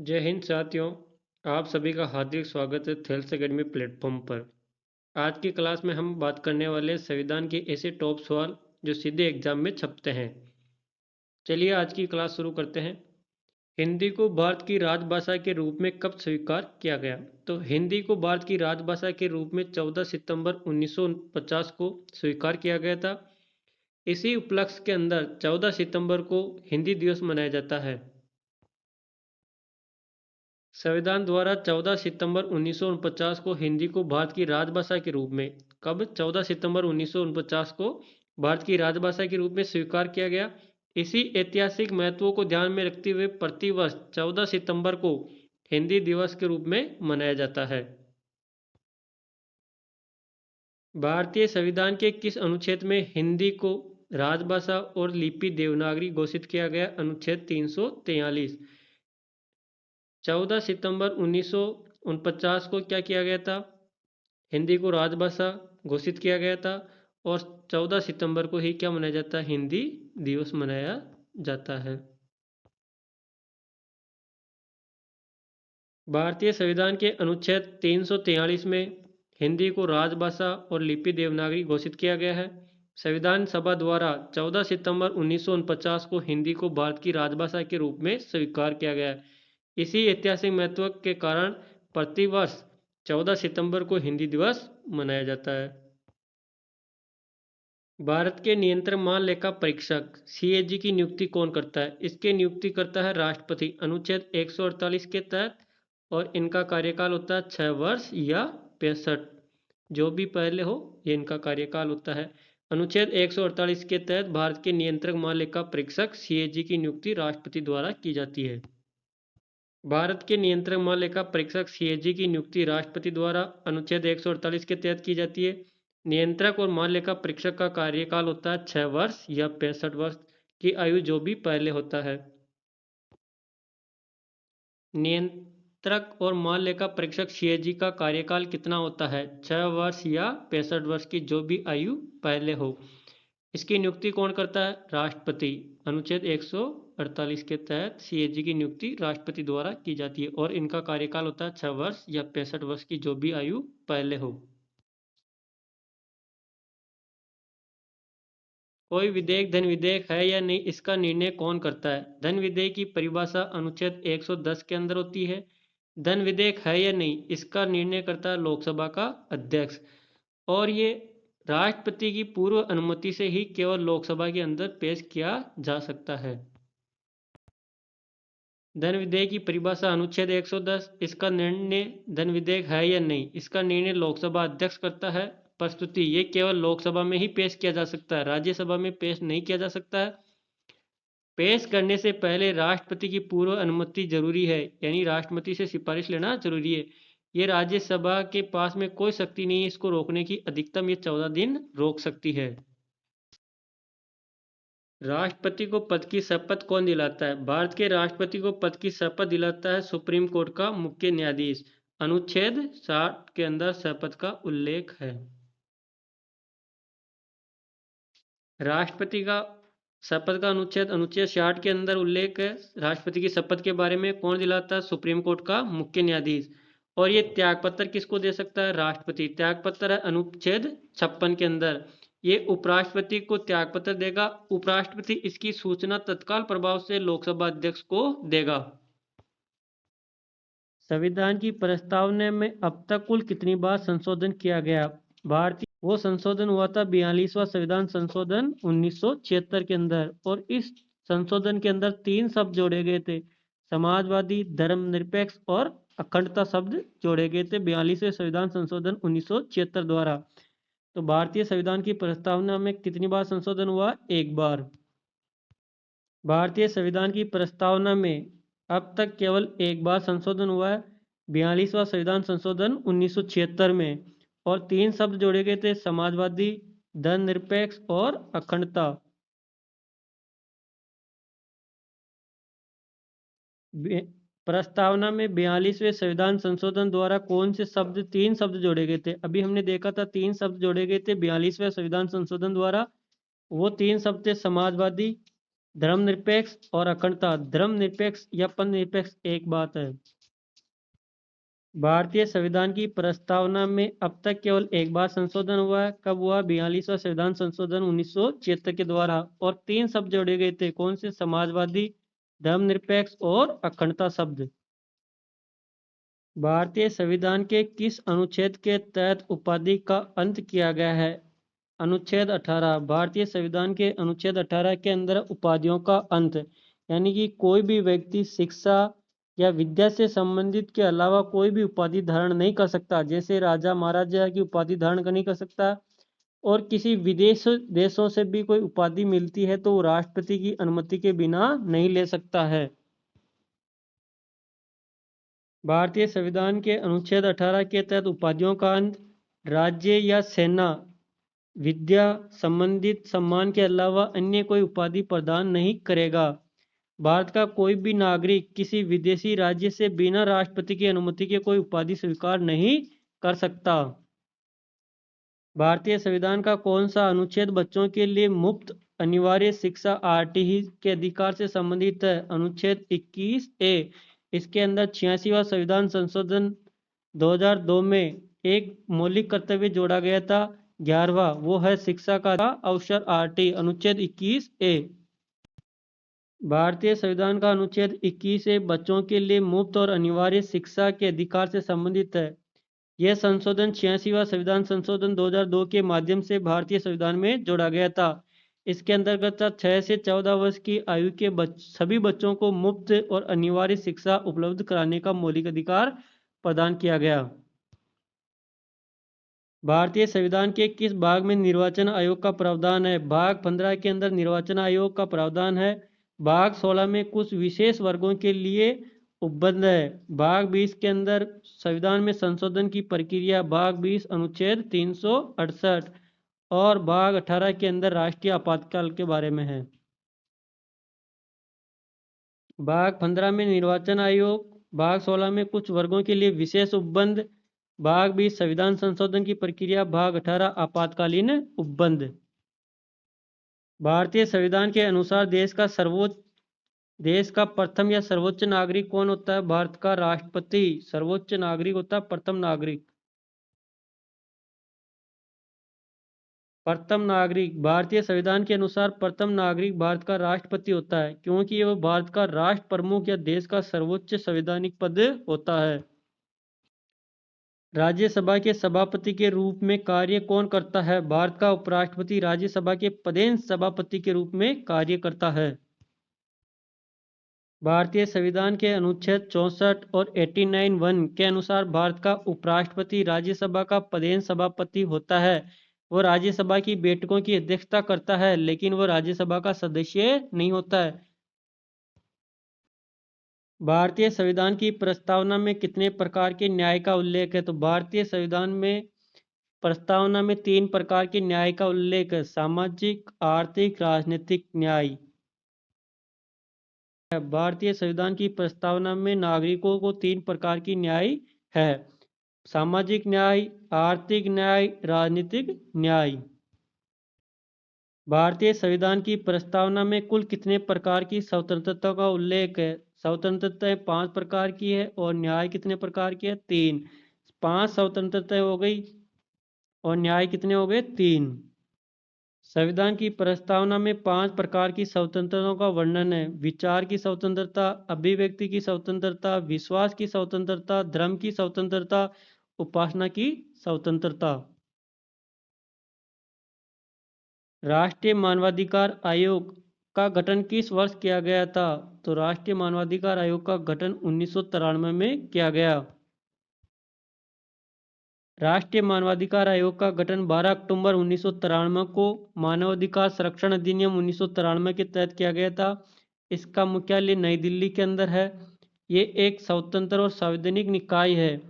जय हिंद साथियों। आप सभी का हार्दिक स्वागत है थेल्स एकेडमी प्लेटफॉर्म पर। आज की क्लास में हम बात करने वाले हैं संविधान के ऐसे टॉप सवाल जो सीधे एग्जाम में छपते हैं। चलिए आज की क्लास शुरू करते हैं। हिंदी को भारत की राजभाषा के रूप में कब स्वीकार किया गया? तो हिंदी को भारत की राजभाषा के रूप में 14 सितंबर 1950 को स्वीकार किया गया था। इसी उपलक्ष्य के अंदर 14 सितंबर को हिंदी दिवस मनाया जाता है। संविधान द्वारा 14 सितंबर 1949 को हिंदी को भारत की राजभाषा के रूप में कब 14 सितंबर 1949 को भारत की राजभाषा के रूप में स्वीकार किया गया। इसी ऐतिहासिक महत्व को ध्यान में रखते हुए प्रतिवर्ष 14 सितंबर को हिंदी दिवस के रूप में मनाया जाता है। भारतीय संविधान के किस अनुच्छेद में हिंदी को राजभाषा और लिपि देवनागरी घोषित किया गया? अनुच्छेद 343। 14 सितंबर 1949 को क्या किया गया था? हिंदी को राजभाषा घोषित किया गया था और 14 सितंबर को ही क्या मनाया जाता है? हिंदी दिवस मनाया जाता है। भारतीय संविधान के अनुच्छेद 343 में हिंदी को राजभाषा और लिपि देवनागरी घोषित किया गया है। संविधान सभा द्वारा 14 सितंबर 1949 को हिंदी को भारत की राजभाषा के रूप में स्वीकार किया गया है। इसी ऐतिहासिक महत्व के कारण प्रतिवर्ष 14 सितंबर को हिंदी दिवस मनाया जाता है। भारत के नियंत्रक महालेखा परीक्षक सीएजी की नियुक्ति कौन करता है? इसकी नियुक्ति करता है राष्ट्रपति अनुच्छेद 148 के तहत और इनका कार्यकाल होता है 6 वर्ष या 65, जो भी पहले हो ये इनका कार्यकाल होता है। अनुच्छेद 148 के तहत भारत के नियंत्रक महालेखा परीक्षक सीएजी की नियुक्ति राष्ट्रपति द्वारा की जाती है। भारत के नियंत्रक महालेखा परीक्षक सीएजी की नियुक्ति राष्ट्रपति द्वारा अनुच्छेद 148 के तहत की जाती है। नियंत्रक और महालेखा परीक्षक का कार्यकाल होता है 6 वर्ष या 65 वर्ष की आयु, जो भी पहले होता है। नियंत्रक और महालेखा परीक्षक सीएजी का कार्यकाल कितना होता है? 6 वर्ष या 65 वर्ष की, जो भी आयु पहले हो। इसकी नियुक्ति कौन करता है? राष्ट्रपति। अनुच्छेद 148 के तहत सीएजी की नियुक्ति राष्ट्रपति द्वारा की जाती है और इनका कार्यकाल होता है 6 वर्ष या 65 वर्ष की, जो भी आयु पहले हो। कोई विधेयक धन विधेयक है या नहीं, इसका निर्णय कौन करता है? धन विधेयक की परिभाषा अनुच्छेद 110 के अंदर होती है। धन विधेयक है या नहीं, इसका निर्णय करता है लोकसभा का अध्यक्ष और ये राष्ट्रपति की पूर्व अनुमति से ही केवल लोकसभा के अंदर पेश किया जा सकता है। धन विधेयक की परिभाषा अनुच्छेद 110, इसका निर्णय धन विधेयक है या नहीं, इसका निर्णय लोकसभा अध्यक्ष करता है। प्रस्तुति ये केवल लोकसभा में ही पेश किया जा सकता है, राज्यसभा में पेश नहीं किया जा सकता है। पेश करने से पहले राष्ट्रपति की पूर्व अनुमति जरूरी है, यानी राष्ट्रपति से सिफारिश लेना जरूरी है। ये राज्यसभा के पास में कोई शक्ति नहीं है इसको रोकने की, अधिकतम ये 14 दिन रोक सकती है। राष्ट्रपति को पद की शपथ कौन दिलाता है? भारत के राष्ट्रपति को पद की शपथ दिलाता है सुप्रीम कोर्ट का मुख्य न्यायाधीश। अनुच्छेद 60 के अंदर शपथ का उल्लेख है। राष्ट्रपति का शपथ का अनुच्छेद 60 के अंदर उल्लेख है। राष्ट्रपति की शपथ के बारे में कौन दिलाता है? सुप्रीम कोर्ट का मुख्य न्यायाधीश। और ये त्यागपत्र किसको दे सकता है? राष्ट्रपति। त्यागपत्र है अनुच्छेद 56 के अंदर। ये उपराष्ट्रपति को त्यागपत्र देगा। उपराष्ट्रपति इसकी सूचना तत्काल प्रभाव से लोकसभा अध्यक्ष को देगा। संविधान की प्रस्तावना में अब तक कुल कितनी बार संशोधन किया गया? भारतीय वो संशोधन हुआ था 42वां संविधान संशोधन 1976 के अंदर और इस संशोधन के अंदर 3 शब्द जोड़े गए थे, समाजवादी, धर्मनिरपेक्ष और अखंडता शब्द जोड़े गए थे 42वें संविधान संशोधन 1976 द्वारा। तो भारतीय संविधान की प्रस्तावना में कितनी बार संशोधन हुआ? 1 बार। भारतीय संविधान की प्रस्तावना में अब तक केवल 1 बार संशोधन हुआ है, 42वां संविधान संशोधन 1976 में, और 3 शब्द जोड़े गए थे, समाजवादी, धर्मनिरपेक्ष और अखंडता। प्रस्तावना में 42वें संविधान संशोधन द्वारा कौन से शब्द 3 शब्द जोड़े गए थे? अभी हमने देखा था 3 शब्द जोड़े गए थे 42वें संविधान संशोधन द्वारा। वो 3 शब्द थे समाजवादी, धर्मनिरपेक्ष और अखंडता। धर्मनिरपेक्ष या पंथनिरपेक्ष एक बात है। भारतीय संविधान की प्रस्तावना में अब तक केवल एक बार संशोधन हुआ है। कब हुआ? 42वां संविधान संशोधन 1976 के द्वारा। और 3 शब्द जोड़े गए थे। कौन से? समाजवादी, धर्मनिरपेक्ष और अखंडता शब्द। भारतीय संविधान के किस अनुच्छेद के तहत उपाधि का अंत किया गया है? अनुच्छेद 18। भारतीय संविधान के अनुच्छेद 18 के अंदर उपाधियों का अंत, यानी कि कोई भी व्यक्ति शिक्षा या विद्या से संबंधित के अलावा कोई भी उपाधि धारण नहीं कर सकता। जैसे राजा महाराजा की उपाधि धारण नहीं कर सकता। और किसी विदेश देशों से भी कोई उपाधि मिलती है तो वो राष्ट्रपति की अनुमति के बिना नहीं ले सकता है। भारतीय संविधान के अनुच्छेद 18 के तहत उपाधियों का अंत राज्य या सेना, विद्या संबंधित सम्मान के अलावा अन्य कोई उपाधि प्रदान नहीं करेगा। भारत का कोई भी नागरिक किसी विदेशी राज्य से बिना राष्ट्रपति की अनुमति के कोई उपाधि स्वीकार नहीं कर सकता। भारतीय संविधान का कौन सा अनुच्छेद बच्चों के लिए मुफ्त अनिवार्य शिक्षा आरटीई के अधिकार से संबंधित है? अनुच्छेद 21A। इसके अंदर 86वां संविधान संशोधन 2002 में एक मौलिक कर्तव्य जोड़ा गया था, 11वां, वो है शिक्षा का अवसर आरटी, अनुच्छेद 21A। भारतीय संविधान का अनुच्छेद 21A बच्चों के लिए मुफ्त और अनिवार्य शिक्षा के अधिकार से संबंधित है। यह संशोधन 86वां संविधान संशोधन 2002 के माध्यम से भारतीय संविधान में जोड़ा गया था। इसके अंतर्गत 6 से 14 वर्ष की आयु के सभी बच्चों को मुफ्त और अनिवार्य शिक्षा उपलब्ध कराने का मौलिक अधिकार प्रदान किया गया। भारतीय संविधान के किस भाग में निर्वाचन आयोग का प्रावधान है? भाग 15 के अंदर निर्वाचन आयोग का प्रावधान है। भाग 16 में कुछ विशेष वर्गों के लिए उपबंध है। भाग 20 के अंदर संविधान में संशोधन की प्रक्रिया, भाग 20 अनुच्छेद 368, और भाग 18 के अंदर राष्ट्रीय आपातकाल के बारे में है। भाग 15 में निर्वाचन आयोग, भाग 16 में कुछ वर्गों के लिए विशेष उपबंध, भाग 20 संविधान संशोधन की प्रक्रिया, भाग 18 आपातकालीन उपबंध। भारतीय संविधान के अनुसार देश का प्रथम या सर्वोच्च नागरिक कौन होता है? भारत का राष्ट्रपति सर्वोच्च नागरिक होता है, प्रथम नागरिक। प्रथम नागरिक, भारतीय संविधान के अनुसार प्रथम नागरिक भारत का राष्ट्रपति होता है, क्योंकि वह भारत का राष्ट्र प्रमुख या देश का सर्वोच्च संवैधानिक पद होता है। राज्यसभा के सभापति के रूप में कार्य कौन करता है? भारत का उपराष्ट्रपति राज्यसभा के पदेन सभापति के रूप में कार्य करता है। भारतीय संविधान के अनुच्छेद 64 और 89(1) के अनुसार भारत का उपराष्ट्रपति राज्यसभा का पदेन सभापति होता है। वो राज्यसभा की बैठकों की अध्यक्षता करता है, लेकिन वो राज्यसभा का सदस्य नहीं होता है। भारतीय संविधान की प्रस्तावना में कितने प्रकार के न्याय का उल्लेख है? तो भारतीय संविधान में प्रस्तावना में 3 प्रकार के न्याय का उल्लेख है: सामाजिक, आर्थिक, राजनीतिक न्याय। भारतीय संविधान की प्रस्तावना में नागरिकों को 3 प्रकार की न्याय है: सामाजिक न्याय, आर्थिक न्याय, राजनीतिक न्याय। भारतीय संविधान की प्रस्तावना में कुल कितने प्रकार की स्वतंत्रता का उल्लेख है? स्वतंत्रता 5 प्रकार की है और न्याय कितने प्रकार की है? 3। 5 स्वतंत्रता हो गई और न्याय कितने हो गए? 3। संविधान की प्रस्तावना में 5 प्रकार की स्वतंत्रताओं का वर्णन है: विचार की स्वतंत्रता, अभिव्यक्ति की स्वतंत्रता, विश्वास की स्वतंत्रता, धर्म की स्वतंत्रता, उपासना की स्वतंत्रता। राष्ट्रीय मानवाधिकार आयोग का गठन किस वर्ष किया गया था? तो राष्ट्रीय मानवाधिकार आयोग का गठन 1993 में किया गया। राष्ट्रीय मानवाधिकार आयोग का गठन 12 अक्टूबर 1993 को मानवाधिकार संरक्षण अधिनियम 1993 के तहत किया गया था। इसका मुख्यालय नई दिल्ली के अंदर है। ये एक स्वतंत्र और संवैधानिक निकाय है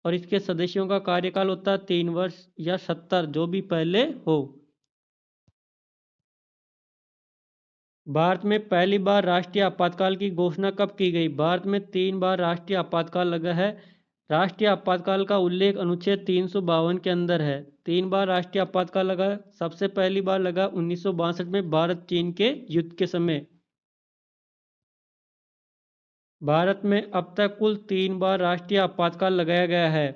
और इसके सदस्यों का कार्यकाल होता है 3 वर्ष या 70, जो भी पहले हो। भारत में पहली बार राष्ट्रीय आपातकाल की घोषणा कब की गई? भारत में 3 बार राष्ट्रीय आपातकाल लगा है। राष्ट्रीय आपातकाल का उल्लेख अनुच्छेद 352 के अंदर है। 3 बार राष्ट्रीय आपातकाल लगा। सबसे पहली बार लगा 1962 में भारत चीन के युद्ध के समय। भारत में अब तक कुल 3 बार राष्ट्रीय आपातकाल लगाया गया है।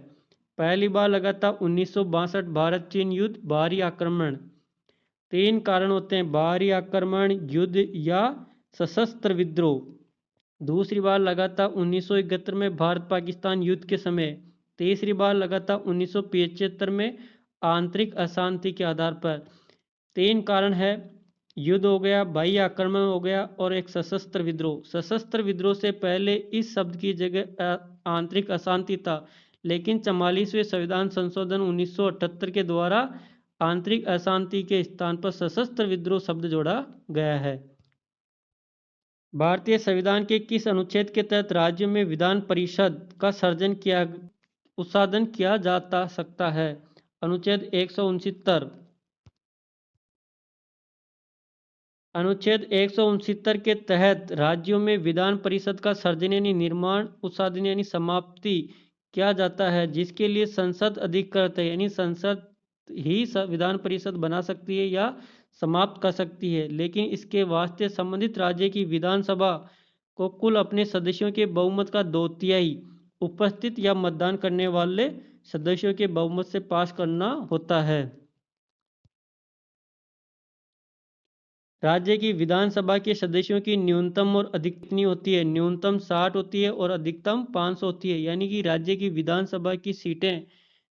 पहली बार लगा था 1962 भारत चीन युद्ध, बाहरी आक्रमण। 3 कारण होते हैं: बाहरी आक्रमण, युद्ध या सशस्त्र विद्रोह। दूसरी बार लगा था 1971 में भारत पाकिस्तान युद्ध के समय। तीसरी बार लगा था 1975 में आंतरिक अशांति के आधार पर। 3 कारण है: युद्ध हो गया, बाह्य आक्रमण हो गया और एक सशस्त्र विद्रोह। सशस्त्र विद्रोह से पहले इस शब्द की जगह आंतरिक अशांति था, लेकिन 44वें संविधान संशोधन 1978 के द्वारा आंतरिक अशांति के स्थान पर सशस्त्र विद्रोह शब्द जोड़ा गया है। भारतीय संविधान के किस अनुच्छेद के तहत राज्यों में विधान परिषद का उत्साधन किया जा सकता है? अनुच्छेद 169। अनुच्छेद 169 के तहत राज्यों में विधान परिषद का सर्जन यानी निर्माण, उत्साधन यानी समाप्ति किया जाता है, जिसके लिए संसद अधिकृत है, यानी संसद ही विधान परिषद बना सकती है या समाप्त कर सकती है, लेकिन इसके वास्ते संबंधित राज्य की विधानसभा को कुल अपने सदस्यों के बहुमत का 2/3 उपस्थित या मतदान करने वाले सदस्यों के बहुमत से पास करना होता है। राज्य की विधानसभा के सदस्यों की न्यूनतम और अधिकतम कितनी होती है? न्यूनतम 60 होती है और अधिकतम 500 होती है, यानी कि राज्य की विधानसभा की सीटें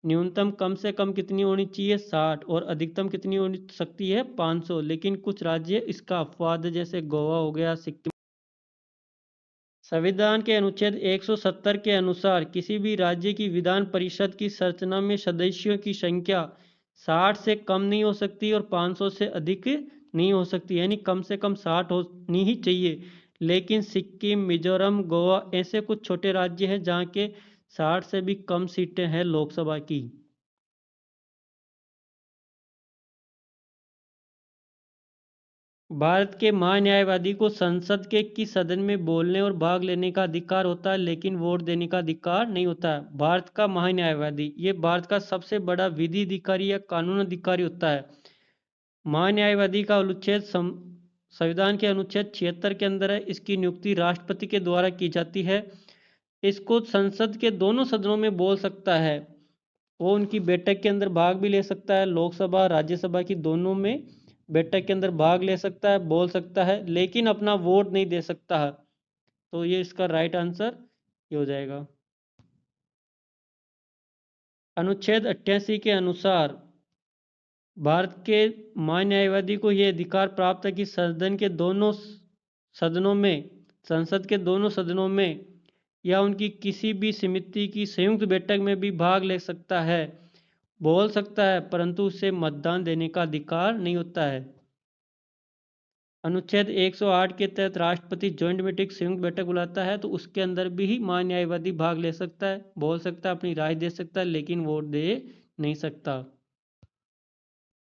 न्यूनतम कम से कम कितनी होनी चाहिए? 60, और अधिकतम कितनी हो सकती है? 500। लेकिन कुछ राज्य इसका अपवाद है, जैसे गोवा हो गया, सिक्किम। संविधान के अनुच्छेद 170 के अनुसार किसी भी राज्य की विधान परिषद की संरचना में सदस्यों की संख्या 60 से कम नहीं हो सकती और 500 से अधिक नहीं हो सकती, यानी कम से कम 60 होनी ही चाहिए। लेकिन सिक्किम, मिजोरम, गोवा ऐसे कुछ छोटे राज्य हैं जहाँ के 60 से भी कम सीटें हैं लोकसभा की। भारत के महान्यायवादी को संसद के किस सदन में बोलने और भाग लेने का अधिकार होता है, लेकिन वोट देने का अधिकार नहीं होता है? भारत का महान्यायवादी ये भारत का सबसे बड़ा विधि अधिकारी या कानून अधिकारी होता है। महान्यायवादी का अनुच्छेद संविधान के अनुच्छेद 76 के अंदर है। इसकी नियुक्ति राष्ट्रपति के द्वारा की जाती है। इसको संसद के दोनों सदनों में बोल सकता है, वो उनकी बैठक के अंदर भाग भी ले सकता है, लोकसभा राज्यसभा की दोनों में बैठक के अंदर भाग ले सकता है, बोल सकता है, लेकिन अपना वोट नहीं दे सकता है। तो ये इसका राइट आंसर ये हो जाएगा। अनुच्छेद 88 के अनुसार भारत के महान्यायवादी को यह अधिकार प्राप्त है कि संसद के दोनों सदनों में या उनकी किसी भी समिति की संयुक्त बैठक में भी भाग ले सकता है, बोल सकता है, परंतु उसे मतदान देने का अधिकार नहीं होता है। अनुच्छेद 108 के तहत राष्ट्रपति ज्वाइंट मीटिंग संयुक्त बैठक बुलाता है, तो उसके अंदर भी महान्यायवादी भाग ले सकता है, बोल सकता है, अपनी राय दे सकता है, लेकिन वोट दे नहीं सकता।